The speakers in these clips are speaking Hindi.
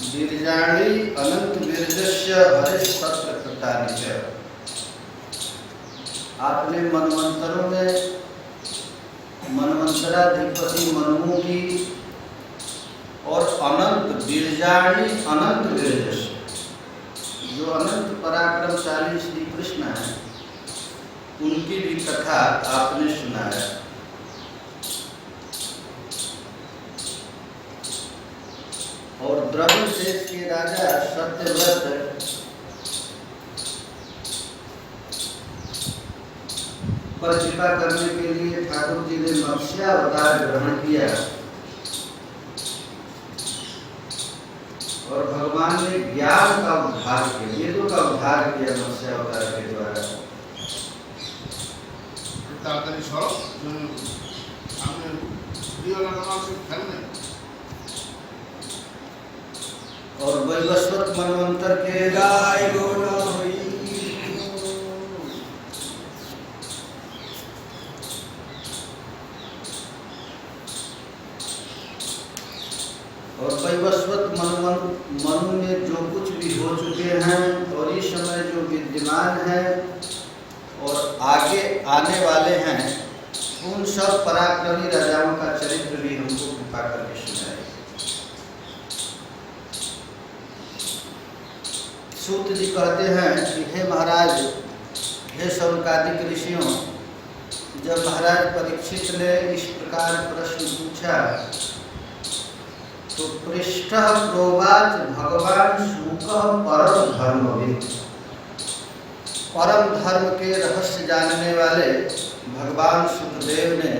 वीर्याणि अनंत वीर्यस्य हरिस्तत्र कृतानि च। आपने मनवंतरों में मनवंतराधिपति मनुओं की और अनंत वीर्याणि अनंत वीर्यस्य, जो अनंत पराक्रमशाली श्री कृष्ण हैं, उनकी भी कथा आपने सुनाया। और द्रविड़ देश के राजा सत्यव्रत पर कृपा करने के लिए ठाकुर जी ने मत्स्यावतार ग्रहण किया और भगवान ने ज्ञान का उद्धार किया, वेदों का उद्धार किया मत्स्यावतार के द्वारा। और वैवस्वत मनवंतर के गाय गोना हुई। और वैवस्वत मनु में जो कुछ भी हो चुके हैं और इस समय जो विद्यमान है और आगे आने वाले हैं, उन सब पराक्रमी राजाओं का चरित्र भी हमको कृपा करके सुनाए। सूत जी कहते हैं कि हे महाराज, हे शौनकादिक ऋषियों, जब महाराज परीक्षित ने इस प्रकार प्रश्न पूछा तो पृष्ठ प्रोवाच भगवान शुकः परम धर्मविद। परम धर्म के रहस्य जानने वाले भगवान सुखदेव ने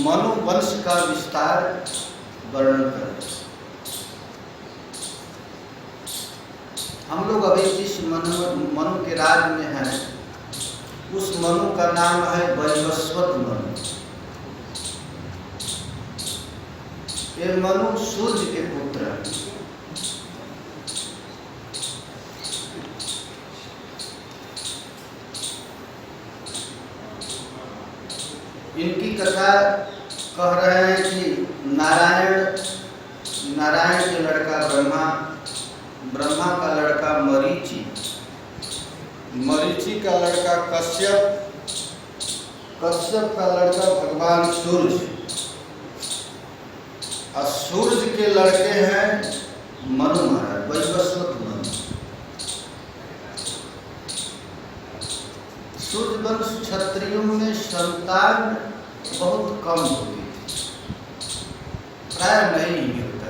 मनु वंश का विस्तार वर्णन कर। हम लोग अभी जिस मनु के राज में हैं, उस मनु का नाम है वैवस्वत मनु। ये मनु सूर्य के पुत्र हैं। इनकी कथा कह रहे हैं कि नारायण के लड़का ब्रह्मा, ब्रह्मा का लड़का मरीचि, मरीचि का लड़का कश्यप, कश्यप का लड़का भगवान सूर्य, और सूर्य के लड़के हैं मनु महाराज, वैवस्वत मनु। सूर्य वंश क्षत्रियों में संतान बहुत कम होती थी, प्राय नहीं होता।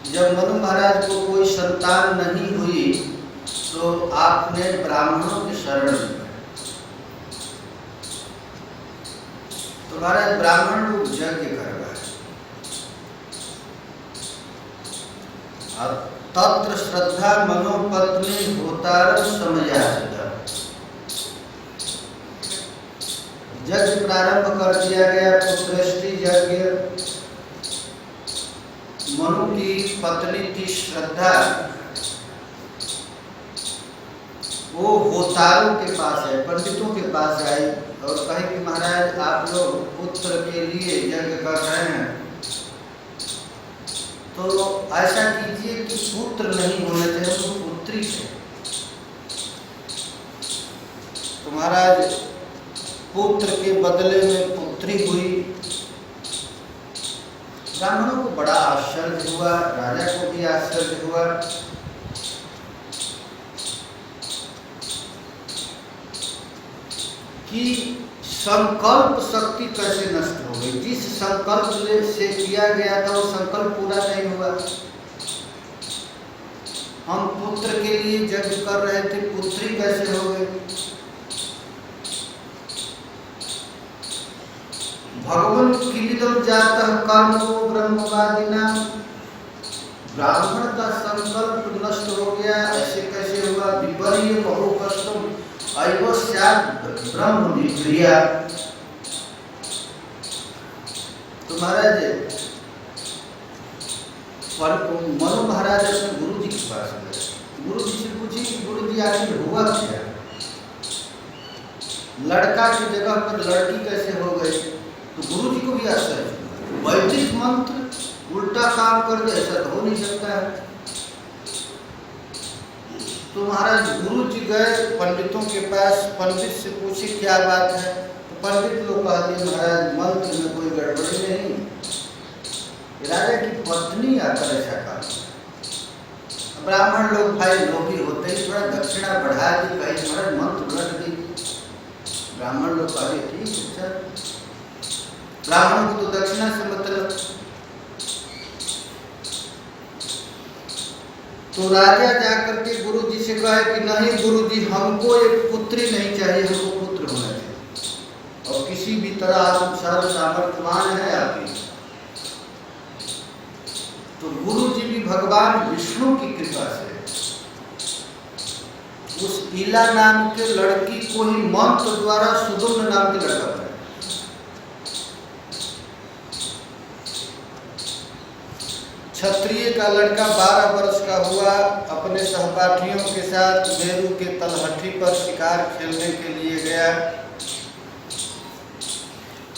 जब मनु महाराज को कोई संतान नहीं हुई तो आपने ब्राह्मणों की शरण ली। तो महाराज ब्राह्मण लोग यज्ञ करवाए और तत्र श्रद्धा मनोपत्नी होतारम समयासिता। यज्ञ प्रारंभ कर दिया गया। पुत्रष्टि यज्ञ। मनु की पत्नी की श्रद्धा वो होतारों के पास है, पंडितों के पास आई और कहे कि महाराज आप लोग पुत्र के लिए यज्ञ कर रहे हैं, तो ऐसा कीजिए कि पुत्र नहीं होने चाहिए, वो पुत्री है। तो महाराज पुत्र के बदले में पुत्री हुई। ब्राह्मणों को बड़ा आश्चर्य हुआ, राजा को भी आश्चर्य हुआ। कि संकल्प शक्ति कैसे नष्ट हो गई। जिस संकल्प से किया गया था वो संकल्प पूरा नहीं हुआ। हम पुत्र के लिए यज्ञ कर रहे थे, पुत्री कैसे हो गई। भगवान किलिदम जातः कर्मो ब्रह्मवादिना। ब्राह्मण का संकल्प नष्ट हो गया, ऐसे कैसे हुआ। विपर्य बहु कष्टम अयवस्यात् ब्रह्म विक्रिया। तो महाराज मनु महाराज अपने गुरु जी के पास गए। गुरु जी से पूछे कि गुरु जी आखिर हुआ क्या, लड़का की जगह पर लड़की कैसे हो गई। तो गुरु जी को भी आश्चर्य हुआ, वैदिक मंत्र उल्टा काम कर दे, ऐसा तो हो नहीं सकता है। तो महाराज गुरु जी गए पंडितों के पास, पंडित से पूछे क्या बात है। तो पंडित लोग कहते महाराज मंत्र में कोई गड़बड़ी नहीं, राजा की पत्नी आकर ऐसा काम। ब्राह्मण लोग भाई लोभी होते ही थोड़ा दक्षिणा बढ़ा दी, कहीं महाराज मंत्र रट दी। ब्राह्मण लोग कहे ठीक है सर, ब्राह्मण को तो दक्षिणा से मतलब। तो राजा जाकर के गुरु जी से कहे कि नहीं गुरु जी, हमको एक पुत्री नहीं चाहिए, हमको पुत्र होना चाहिए, और किसी भी तरह आप सर्व सामर्थ्यवान है आपकी। तो गुरु जी भी भगवान विष्णु की कृपा से उस ईला नाम के लड़की को ही मंत्र द्वारा सुदुम्न नाम के लड़का बनाया। क्षत्रिय का लड़का 12 वर्ष का हुआ, अपने सहपाठियों के साथ मेरू के तलहटी पर शिकार खेलने के लिए गया,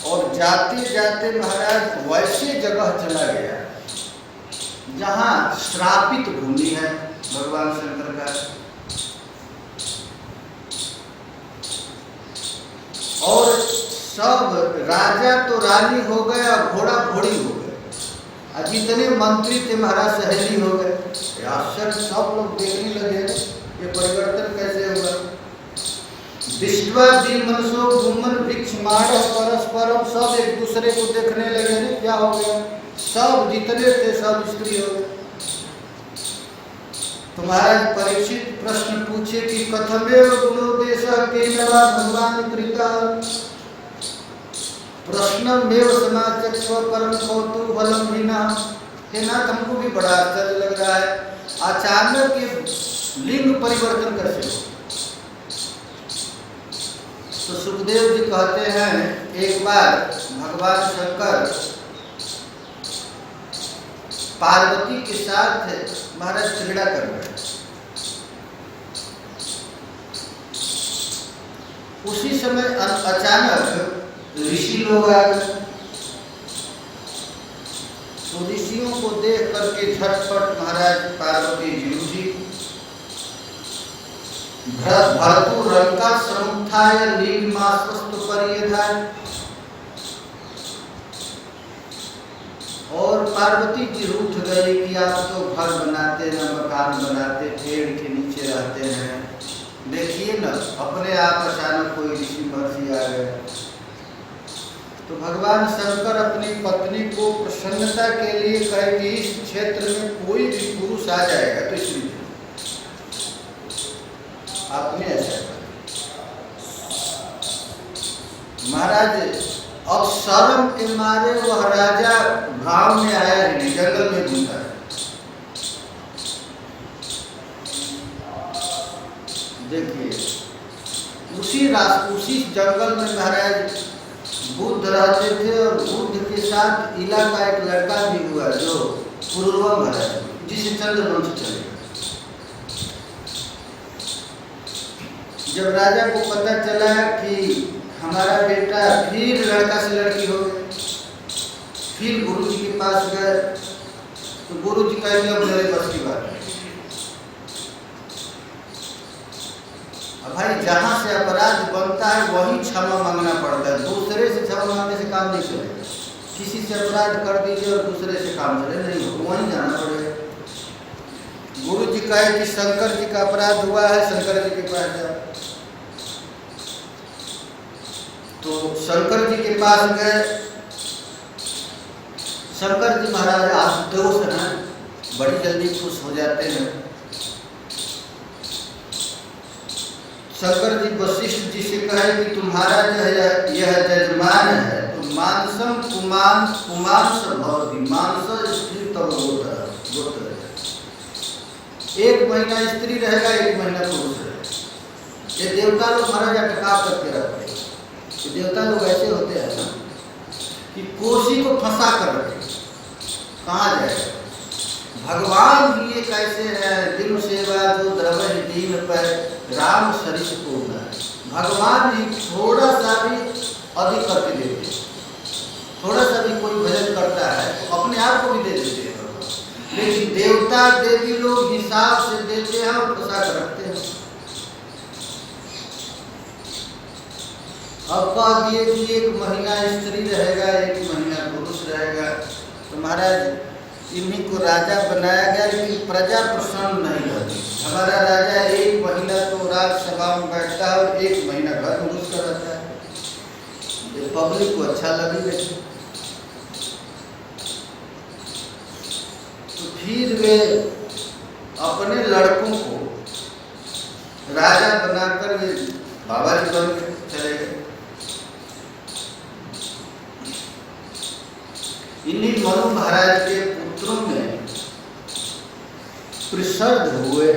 और जाते जाते महाराज वैसे जगह चला गया जहाँ श्रापित भूमि है भगवान शंकर का, और सब राजा तो रानी हो गए और घोड़ा घोड़ी हो गए, और जितने मंत्री थे महाराज सहेली हो गए। आश्चर्य, सब लोग देखने लगे ये परिवर्तन कैसे हुआ। विश्वा दिन मनसो घूमन वृक्ष मार परस्परम, सब एक दूसरे को देखने लगे, क्या हो गया, सब जितने थे सब स्त्री हो गए। तो महाराज परीक्षित प्रश्न पूछे कि कथमेव गुणोदेश के भगवान कृता प्रश्नमेव समाचक्ष्व परम कौतूहलम विना। हे नाथ, हमको भी बड़ा आश्चर्य लग रहा है, अचानक ये लिंग परिवर्तन कैसे हो। तो सुखदेव जी कहते हैं एक बार भगवान शंकर पार्वती के साथ महाराज क्रीड़ा कर रहे हैं, उसी समय अचानक ऋषि लोग आ गए। तो ऋषियों को देख करके झटपट महाराज पार्वती जी उठी, भरतु रंका समुत्थाय लीलमास्वस्तु परियधाय। और पार्वती जी रूठ गई कि आप तो घर बनाते न मकान बनाते, पेड़ के नीचे रहते हैं, देखिए न अपने आप अचानक कोई ऋषि महर्षि आ गए। तो भगवान शंकर अपनी पत्नी को प्रसन्नता के लिए कहे कि इस क्षेत्र में कोई भी पुरुष आ जाएगा तो इसलिए आपने ऐसा कहा। महाराज अब शर्म के मारे वह राजा गांव में आया ही नहीं, जंगल में घूमता है। देखिए उसी जंगल में महाराज बुद्ध रहते थे, और बुद्ध के साथ इला का एक लड़का भी हुआ जो पुरुरवा महाराज, जिसे चंद्रवंश चलेगा। जब राजा को पता चला कि हमारा बेटा फिर लड़का से लड़की हो गई, फिर गुरु जी के पास गए। तो गुरु जी कहेंगे अब मेरे बस की बात है। अब भाई जहाँ से अपराध बनता है वही क्षमा मांगना पड़ता है, दूसरे से क्षमा मांगने से काम नहीं चलेगा। किसी से अपराध कर दीजिए और दूसरे से काम चले नहीं, वहीं जाना पड़ेगा। गुरु जी कहे कि शंकर जी का अपराध हुआ है, शंकर जी के पास जाओ। तो शंकर जी के पास गए। शंकर जी महाराज आशुतोष हैं, बड़ी जल्दी खुश हो जाते हैं। शंकर जी वशिष्ठ जी से कहे कि तुम्हारा जो है यह जजमान है, तो मानसम पुमान पुमांस भवति मानस स्त्री तब गोत्र। 1 महीना स्त्री रहेगा, 1 महीना पुरुष रहेगा। ये देवता लोग महाराज अटका करके रखते हैं। तो देवता लोग ऐसे होते हैं ना कि कोसी को फंसा कर रखे, कहाँ जाएगा। भगवान ही ये कैसे है, दिन सेवा जो द्रवह दीन पर राम सरिष को। भगवान ही थोड़ा सा भी अधिक करके देते, थोड़ा सा भी कोई भजन करता है तो अपने आप को भी दे देते हैं, लेकिन देवता देवी लोग हिसाब से देते हैं और फंसा कर रखते हैं। अब कह दिए कि एक महीना स्त्री रहेगा, एक महीना पुरुष रहेगा, तो महाराज इन्हीं को राजा बनाया गया, लेकिन प्रजा प्रसन्न नहीं रहती। हमारा राजा एक महीना तो राज्यसभा में बैठता है और एक महीना घर में घुस कर रहता है, ये पब्लिक को अच्छा लगे नहीं। तो फिर वे अपने लड़कों को राजा बनाकर वे बाबा जी बन के चले गए। इन्हीं मनु महाराज के पुत्रों में पृषद हुए,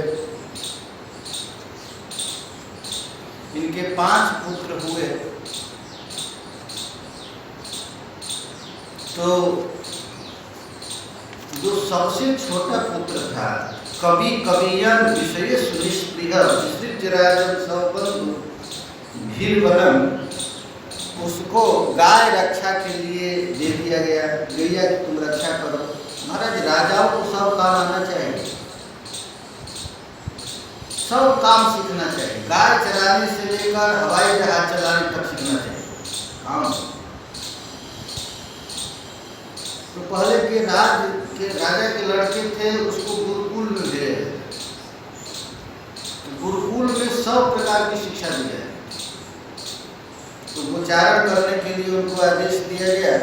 इनके 5 पुत्र हुए। तो जो सबसे छोटा पुत्र था, कवि कवियन विषय सुनिष्प्रिय विसृज्यराजन सौबंधु भीरवनम, उसको गाय रक्षा के लिए दे दिया गया, गैया कि तुम रक्षा करो। महाराज राजाओं को सब काम आना चाहिए, सब काम सीखना चाहिए, गाय चलाने से लेकर हवाई जहाज चलाने तक सीखना चाहिए काम। तो पहले के राजा के लड़के थे, उसको गुरुकुल में भेजे, तो गुरुकुल में सब प्रकार की शिक्षा दी जाए। तो उच्चारण करने के लिए उनको आदेश दिया गया।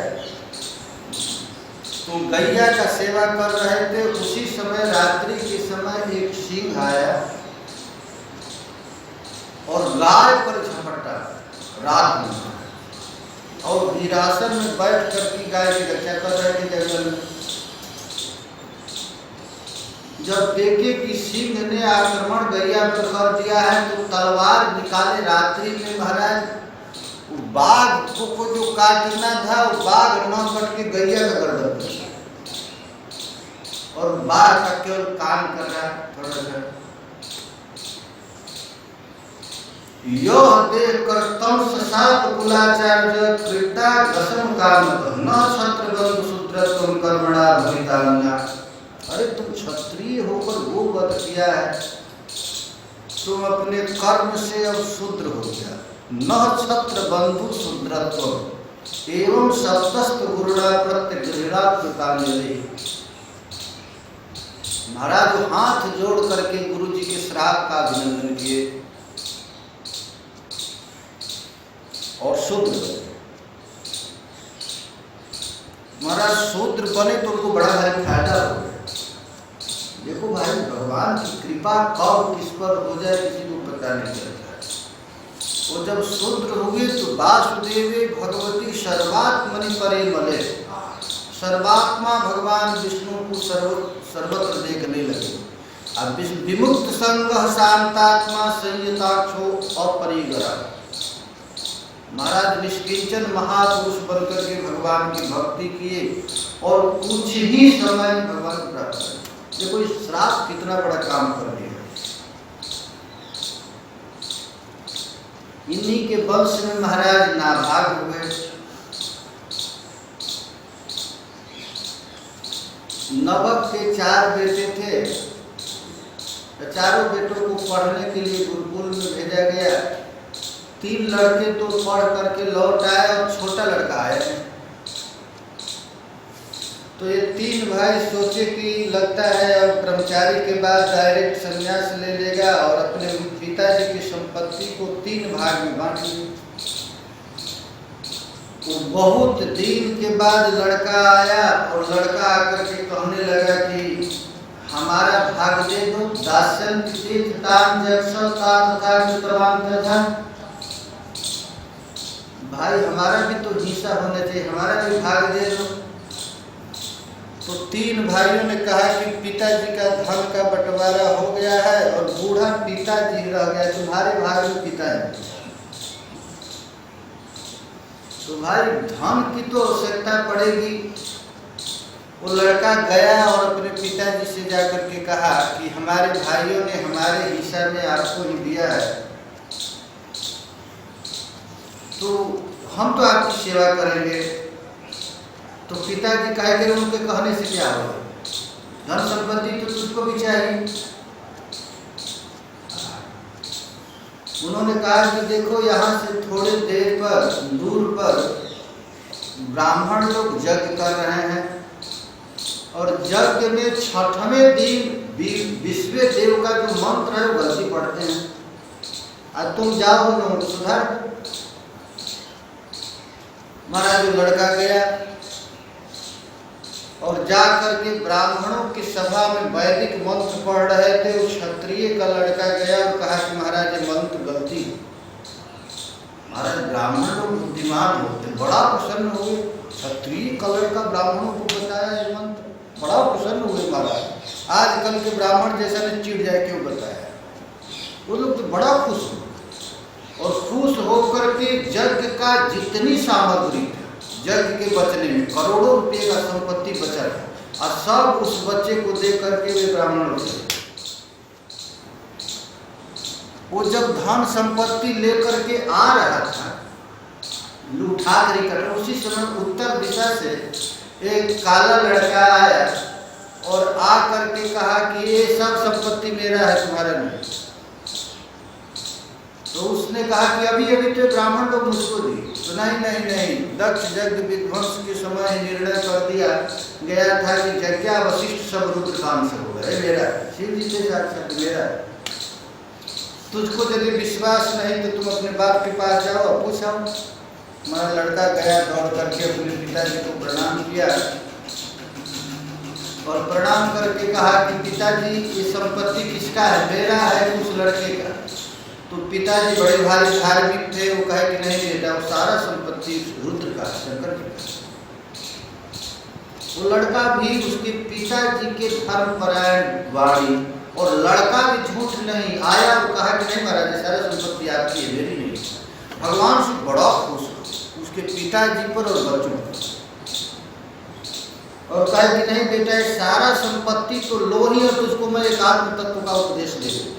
तो गैया का सेवा कर रहे थे, उसी समय रात्रि के समय एक सिंह आया और गाय पर झपटा रात में, और वीरासन में बैठ करके गाय की रक्षा कर रहे थे जंगल में। जब देखे कि सिंह ने आक्रमण गैया पर कर दिया है, तो तलवार निकाले रात्रि में महाराज, बाघ को जो काटना था वो बाघ न कट के गैया का गर्दन था, और बाघ का केवल कान कर रहा था। यह देख कर तम ससाप कुलाचार्य कृता घसम कामत न छत्र बंधु सूत्रत्वम कर्मणा भवितान्या। अरे तुम क्षत्रिय होकर वो वध किया है, तुम अपने कर्म से अब शूद्र हो गया। न छत्र बंधु शूद्रत्व एवं सप्तस्त गुरुड़ा प्रत्यगृहात्मकांजलि। महाराज हाथ जोड़ करके गुरु जी के श्राप का अभिनंदन किए और शूद्र बने। महाराज शूद्र बने तो उनको बड़ा भारी फायदा हो गया। देखो भाई, भगवान की कृपा कब किस पर हो जाए किसी को पता नहीं चलता। वो जब शूद्र हुए तो वासुदेवे भगवती सर्वात्मनि परे मले, सर्वात्मा भगवान विष्णु को सर्वत्र देखने लगे। अब विमुक्त संग शांतात्मा संयताक्षो अपरिगरा। महाराज निष्किंचन महापुरुष बनकर के भगवान की भक्ति किए और कुछ ही समय में भगवान को प्राप्त किया। देखो इस श्राप कितना बड़ा काम कर दिया। इन्हीं के वंश में महाराज नाभाग हुए। नवक के 4 बेटे थे, चारों बेटों को पढ़ने के लिए गुरुकुल में भेजा गया। 3 लड़के तो पढ़ करके लौट आए और छोटा लड़का आया। तो ये 3 भाई सोचे कि लगता है अब ब्रह्मचारी के बाद डायरेक्ट संन्यास ले लेगा और अपने पिताजी की संपत्ति को 3 भाग में बांट दिया। तो बहुत दिन के बाद लड़का आया और लड़का आकर के कहने लगा कि हमारा भाग दे दो। दासन भाई हमारा भी तो हिस्सा होना चाहिए, हमारा भी भाग दे दो। तो 3 भाइयों ने कहा कि पिताजी का धन का बंटवारा हो गया है और बूढ़ा पिताजी रह गया, तुम्हारे भाग में पिता है। तो भाई धन की तो आवश्यकता पड़ेगी। वो लड़का गया और अपने पिताजी से जाकर के कहा कि हमारे भाइयों ने हमारे हिस्सा में आपको ही दिया है, तो हम तो आपकी सेवा करेंगे। तो पिताजी कहे कि उनके कहने से क्या होगा, धन संपत्ति तो तुझको भी चाहिए। उन्होंने कहा कि देखो यहाँ से थोड़ी देर पर दूर पर ब्राह्मण लोग यज्ञ कर रहे हैं और यज्ञ में छठवें दिन विश्व देव का जो मंत्र है वो गलती पढ़ते हैं, आज तुम जाओ न सुधार। महाराज वो लड़का गया और जा करके ब्राह्मणों की सभा में वैदिक मंत्र पढ़ रहे थे। वो क्षत्रिय का लड़का गया और कहा कि महाराज ये मंत्र गलती। महाराज ब्राह्मण लोग बुद्धिमान होते, बड़ा प्रसन्न हुए। क्षत्रिय का लड़का ब्राह्मणों को बताया ये मंत्र, बड़ा प्रसन्न हुए महाराज। आजकल के ब्राह्मण जैसा ने चिढ़ जाए क्यों बताया, वो लोग तो बड़ा खुश हुए और खुश होकर के यज्ञ का जितनी सामग्री थी यज्ञ के बचने में करोड़ों रुपए का संपत्ति बचा था और सब उस बच्चे को दे करके वे ब्राह्मण हो गए। वो जब धन संपत्ति लेकर के आ रहा था लूठा कर इकट्ठा, उसी समय उत्तर दिशा से एक काला लड़का आया और आ करके कहा कि ये सब संपत्ति मेरा है, तुम्हारा नहीं। तो उसने कहा कि अभी अभी तो ब्राह्मण लोग मुझको दिए। तो नहीं, दक्ष यज्ञ विध्वंस के समय निर्णय कर दिया गया था कि यज्ञ वशिष्ठ सब रुद्रकांत से होगा, ये मेरा है, शिव जी से साक्षात मेरा है। तुझको यदि विश्वास नहीं तो तुम अपने बाप के पास जाओ और पूछो। हमारा लड़का गया दौड़ करके अपने पिताजी को प्रणाम किया और प्रणाम करके कहा कि पिताजी ये संपत्ति किसका है, मेरा है उस लड़के का। तो पिताजी बड़े भारी धार्मिक थे, वो कहे कि नहीं बेटा वो सारा संपत्ति रुद्र का, शंकर जी का। वो लड़का भी उसके पिताजी के धर्मपरायण वाणी और लड़का भी झूठ नहीं आया, वो कहा कि नहीं महाराज सारा संपत्ति आपकी है, मेरी नहीं। भगवान से बड़ा खुश उसके पिताजी पर और बच्चों पर और कहा कि नहीं बेटा सारा संपत्ति तो लो ही और तुझको मैं एक आत्म तत्व का उपदेश दे दूंगा।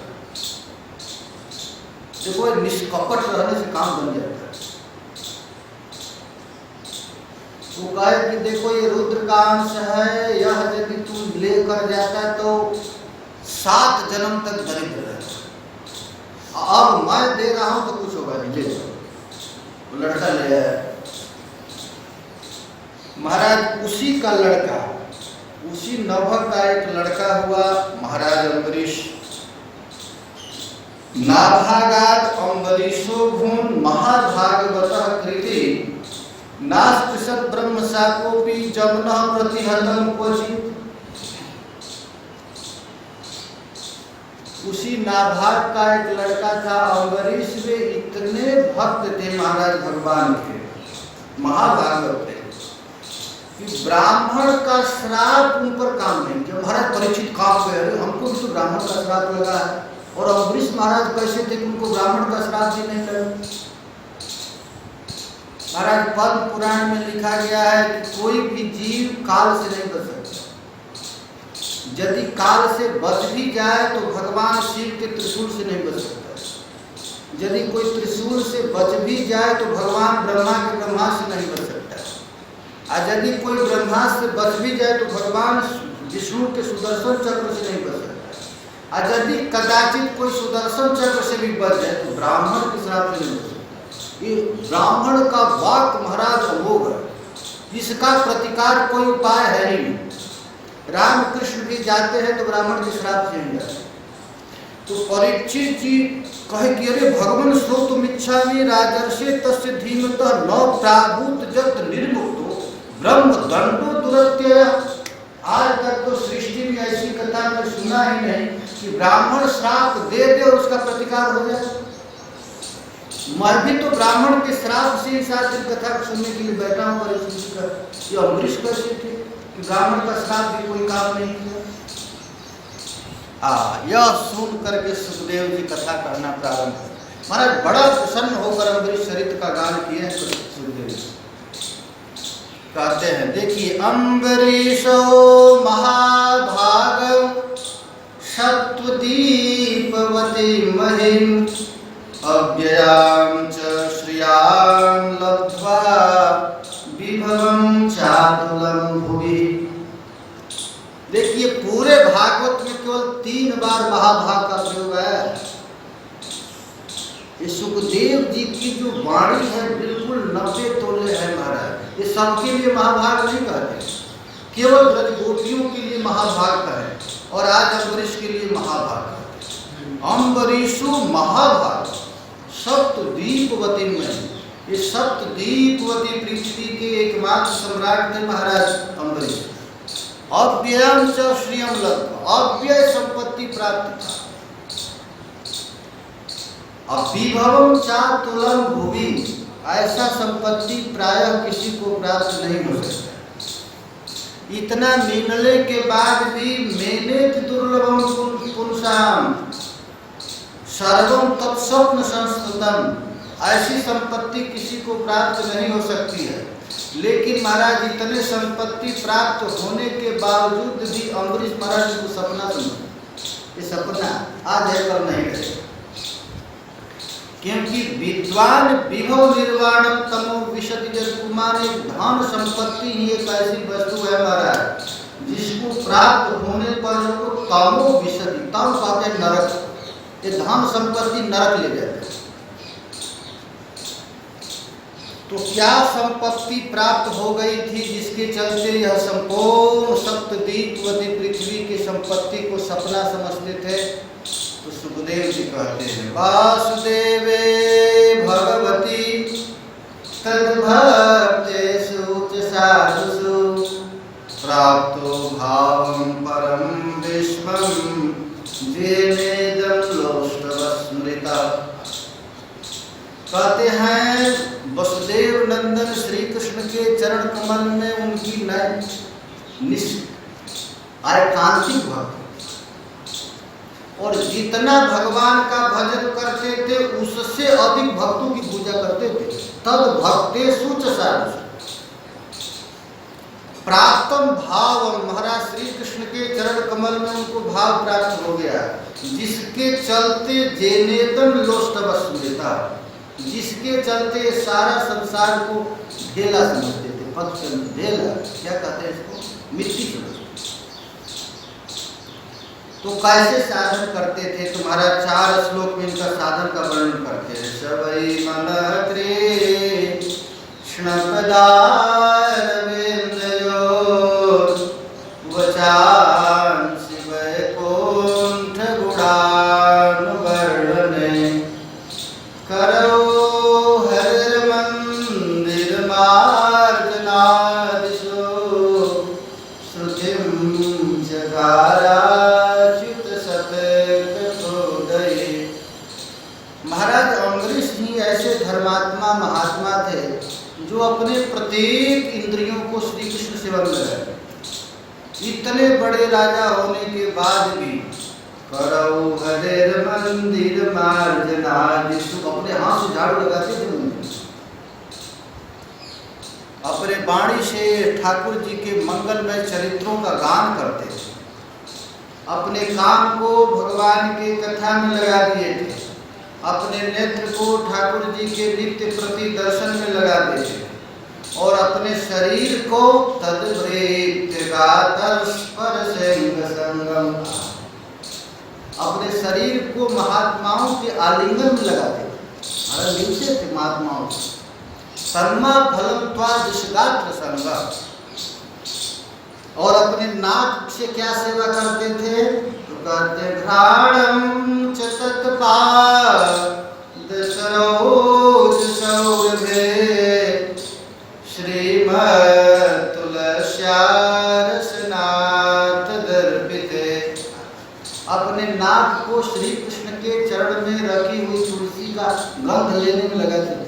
देखो निष्कपट रहने से काम बन जाता है। वो कहे कि देखो ये रुद्र का अंश है, यह यदि तू लेकर जाता तो 7 जन्म तक दरिद्र रहता, अब मैं दे रहा हूं तो कुछ होगा नहीं, ले जाओ। वो लड़का ले आया। महाराज उसी का लड़का, उसी नभक का एक लड़का हुआ महाराज अम्बरीश। नाभागाद अम्बरीशो भून महाभागवतः कृति नास्ति सत् ब्रह्म साकोपि जम्नः प्रतिहतं क्वचित्। उसी नाभाग का एक लड़का था अम्बरीश, वे इतने भक्त थे महाराज भगवान के, महाभागवत थे कि ब्राह्मण का श्राप उन पर काम नहीं किया। महाराज परीक्षित काम पे हमको भी तो ब्राह्मण का श्राप लगा है, और अम्बरीश महाराज कैसे थे कि उनको ब्राह्मण का श्राप भी नहीं लगा। महाराज पद्म पुराण में लिखा गया है कि कोई भी जीव काल से नहीं बच सकता, यदि काल से बच भी जाए तो भगवान शिव के त्रिशूल से नहीं बच सकता, यदि कोई त्रिशूल से बच भी जाए तो भगवान ब्रह्मा के ब्रह्मास्त्र से नहीं बच सकता, और यदि कोई ब्रह्मास्त्र से बच भी जाए तो भगवान विष्णु के सुदर्शन चक्र से नहीं बच सकता, और यदि कदाचित कोई सुदर्शन चक्र से भी बच जाए तो ब्राह्मण के श्राप से नहीं बच सकता। ये ब्राह्मण का वाक्य महाराज अमोघ है, इसका प्रतिकार कोई उपाय है ही नहीं। रामकृष्ण भी जाते हैं तो ब्राह्मण के श्राप से नहीं जाते। तो परीक्षित जी कहे कि अरे भगवान श्रोतुम इच्छामि राजर्षे तस्य धीमतः न प्राभूत जत निर्मुक्तो ब्रह्म दंडो दुरत्यय। आज तक तो सृष्टि में ऐसी कथा में सुना ही नहीं कि ब्राह्मण श्राप दे दे और उसका प्रतिकार हो जाए। मैं भी तो ब्राह्मण के श्राप से ही साथ कथा सुनने के लिए बैठा हूँ। ये अम्बरीश कैसे थे कि ब्राह्मण का श्राप भी कोई काम नहीं किया। यह सुन करके सुखदेव जी कथा करना प्रारंभ कर। महाराज बड़ा प्रसन्न होकर अम्बरीश चरित्र का गान किए सुखदेव जी। कहते हैं देखिए अम्बरीशो महाभाग सत्वदीपवती महिम अव्ययां च श्रियां लब्ध्वा विभवं चातु तुलम भुवि। देखिए पूरे भागवत में केवल 3 बार महाभाग का प्रयोग है। ये सुखदेव जी की जो वाणी है बिल्कुल 90 तोले है महाराज। ये सबके लिए महाभाग नहीं कहते, केवल ब्रजगोपियों के लिए महाभाग कहे और आज अम्बरीश के लिए महाभाग कहते। अम्बरीशो महाभाग सप्तद्वीपवती में, ये सप्तद्वीपवती पृथ्वी के एकमात्र सम्राट थे महाराज अम्बरीश। अव्ययम च श्रियम लब्ध, अव्यय संपत्ति प्राप्त था। अविभवम चातुलम भुवि, ऐसा संपत्ति प्रायः किसी को प्राप्त नहीं हो सकता। इतना मिलने के बाद भी मैंने दुर्लभम पुंसाम सर्वम तत्स्वप्न संस्कृतम, ऐसी संपत्ति किसी को प्राप्त नहीं हो सकती है। लेकिन महाराज इतने संपत्ति प्राप्त होने के बावजूद भी अम्बरीश महाराज को सपना समझ, ये सपना आज है कल नहीं रहे। क्योंकि विद्वान विभव निर्वाण तमो विशति जन कुमार, धन संपत्ति ही एक ऐसी वस्तु है महाराज जिसको प्राप्त होने पर लोग तमो विशति, तम कहते हैं नरक, ये धन संपत्ति नरक ले जाते हैं। तो क्या संपत्ति प्राप्त हो गई थी जिसके चलते यह संपूर्ण सप्तद्वीपवती पृथ्वी की संपत्ति को सपना समझते थे? तो सुखदेव जी कहते हैं वासुदेवे भगवती तद्भक्तेषु च साधुषु प्राप्तो भावं परम विश्वं जेनेदं लोष्टवस्मृता। कहते हैं वसुदेव नंदन श्री कृष्ण के चरण कमल में उनकी एकांतिक भक्त, और जितना भगवान का भजन करते थे उससे अधिक भक्तों की पूजा करते थे। तद भक्तेषु च साधुषु प्राप्तम भाव, महाराज श्री कृष्ण के चरण कमल में उनको भाव प्राप्त हो गया, जिसके चलते जेनेतन लोष्टवस्मृता, जिसके चलते सारा संसार को ढेला समझते थे। पक्ष ढेला क्या कहते हैं इसको? मिट्टी समझते। तो कैसे साधन करते थे? तुम्हारा 4 श्लोक में इनका साधन का वर्णन करते हैं। सबई मन कृष्ण पदारविंदयो वचांसि वैकुंठ गुणानुवर्णने करौ हरिर्मन्दिर मार्जनादिषु श्रुतिं जगारा। महाराज अम्बरीश ही ऐसे धर्मात्मा महात्मा थे जो अपने प्रत्येक इंद्रियों को श्री कृष्ण सेवा में लगाए। इतने बड़े राजा होने के बाद भी करौ हरिर मंदिर मार्जनादिषु, अपने हाथ से झाड़ू लगाते थे मंदिर, अपने वाणी से ठाकुर जी के मंगलमय चरित्रों का गान करते थे, अपने काम को भगवान के कथा में लगा दिए थे, अपने नेत्र को ठाकुर जी के नित्य प्रति दर्शन में लगा देते, और अपने शरीर को अपने शरीर को महात्माओं के आलिंगन में लगाते थे। मिलते थे महात्माओं से। कर्मा फलम त्वादिशगात्र संगा, और अपने नाक से क्या सेवा करते थे? तो कहते घ्राणम च तत्पादसरोज सौरभे श्रीमत्तुलस्यारसनाथ दर्पिते। अपने नाक को श्री कृष्ण के चरण में रखी हुई तुलसी का गंध लेने में लगाते थे,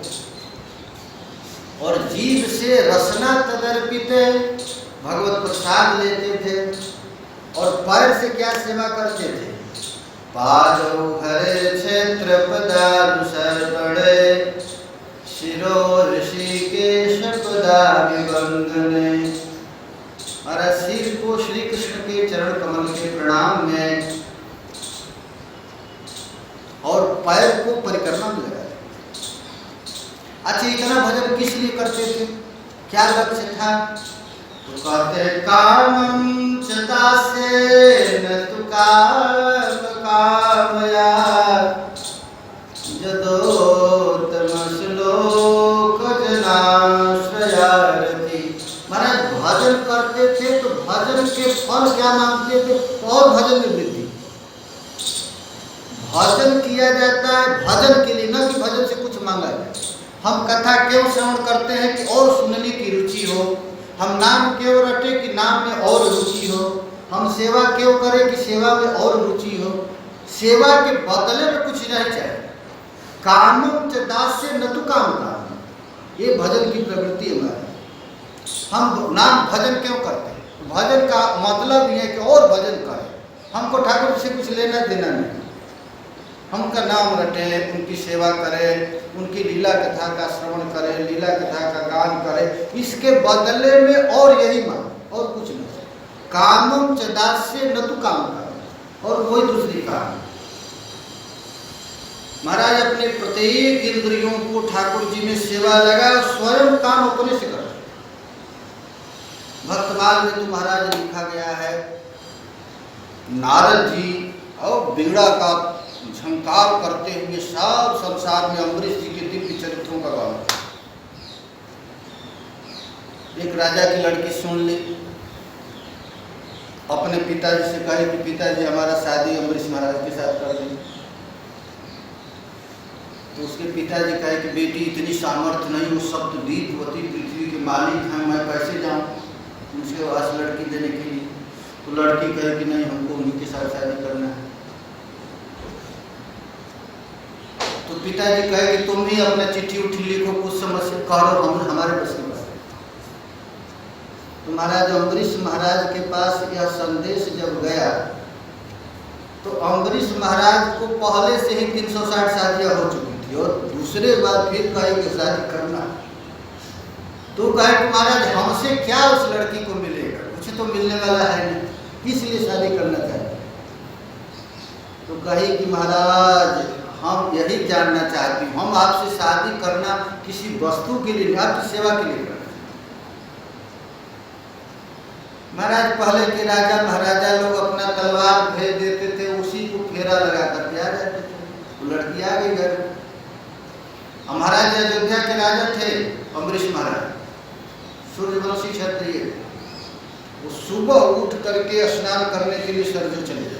और जीभ से रसना तदर्पिते भगवत प्रसाद लेते थे, और पैर से क्या सेवा करते थे? पादौ हरे क्षेत्र पदानुसर्पणे शिरो ऋषिकेश पदाभिवंदने। हमारा सिर को श्री कृष्ण के चरण कमल के प्रणाम में और पैर को परिक्रमा में लगाते। अच्छा, इतना भजन किस लिए करते थे? क्या लक्ष्य था? तो कहते हैं कामं च दास्येन तु काम कामया यदोत्तम श्लोक जनाश्रयारति। महाराज भजन करते थे तो भजन के फल क्या मांगते थे? और भजन में वृद्धि। भजन किया जाता है भजन के लिए, न कि भजन से कुछ मांगा जाए। हम कथा क्यों श्रवण करते हैं कि और सुनने की रुचि हो। हम नाम क्यों रटे कि नाम में और रुचि हो। हम सेवा क्यों करें कि सेवा में और रुचि हो। सेवा के बदले में कुछ नहीं चाहिए। कामं च दास्य न तु काम काम, ये भजन की प्रवृत्ति हमारी। हम नाम भजन क्यों करते हैं? भजन का मतलब ये है कि और भजन करें। हमको ठाकुर से कुछ लेना देना नहीं। हम उनका नाम रटें, उनकी सेवा करें, उनकी लीला कथा का श्रवण करें, लीला कथा का गान करें, इसके बदले में और यही मांग और कुछ नहीं। कामं च दास्य न तु काम काम, और वही दूसरी काम। महाराज अपने प्रत्येक इंद्रियों को ठाकुर जी में सेवा लगा, स्वयं काम अपने से कर। भक्तमाल में तो महाराज लिखा गया है, नारद जी और बीड़ा का झंकार करते हुए सब संसार में अम्बरीश जी के दिव्य चरित्रों का गान। एक राजा की लड़की सुन ली, अपने पिताजी से कहे कि पिताजी हमारा शादी अम्बरीश महाराज के साथ कर दें। तो उसके पिताजी कहे कि बेटी इतनी सामर्थ्य नहीं, वो सप्तद्वीपवती पृथ्वी के मालिक हैं, मैं कैसे जाऊं उनके पास लड़की देने के लिए। तो लड़की कहे कि नहीं, हमको उन्हीं के साथ शादी करना है। तो पिताजी कहे कि तुम भी अपना चिट्ठी उठी लिखो, कुछ समस्या कहो, हम हमारे बस के पास। तो महाराज अम्बरीश महाराज के पास यह संदेश जब गया तो अम्बरीश महाराज को पहले से ही 360 शादियां हो चुकी थी, और दूसरे बार फिर कहे कि शादी करना। तो कहे कि महाराज हमसे क्या उस लड़की को मिलेगा, कुछ तो मिलने वाला है नहीं, इसलिए शादी करना चाहिए। तो कहे कि महाराज हम यही जानना चाहती हूँ, हम आपसे शादी करना किसी वस्तु के लिए, आपकी सेवा के लिए करना। महाराज पहले के राजा महाराजा लोग अपना तलवार भेज देते थे, उसी को फेरा लगाकर के आ जाते थे, तो लड़की आ गई घर। महाराज अयोध्या के राजा थे अम्बरीश महाराज, सूर्यवंशी क्षत्रिय। वो सुबह उठ करके स्नान करने के लिए सरजू चले जाते।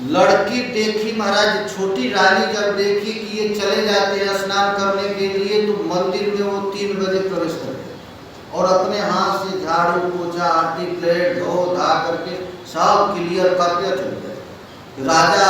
लड़की देखी महाराज, छोटी रानी जब देखी कि ये चले जाते हैं स्नान करने के लिए, तो मंदिर में वो 3 बजे प्रवेश करते और अपने हाथ से झाड़ू पोछा आरती प्लेट धो धा करके सब क्लियर करके चले जाते। राजा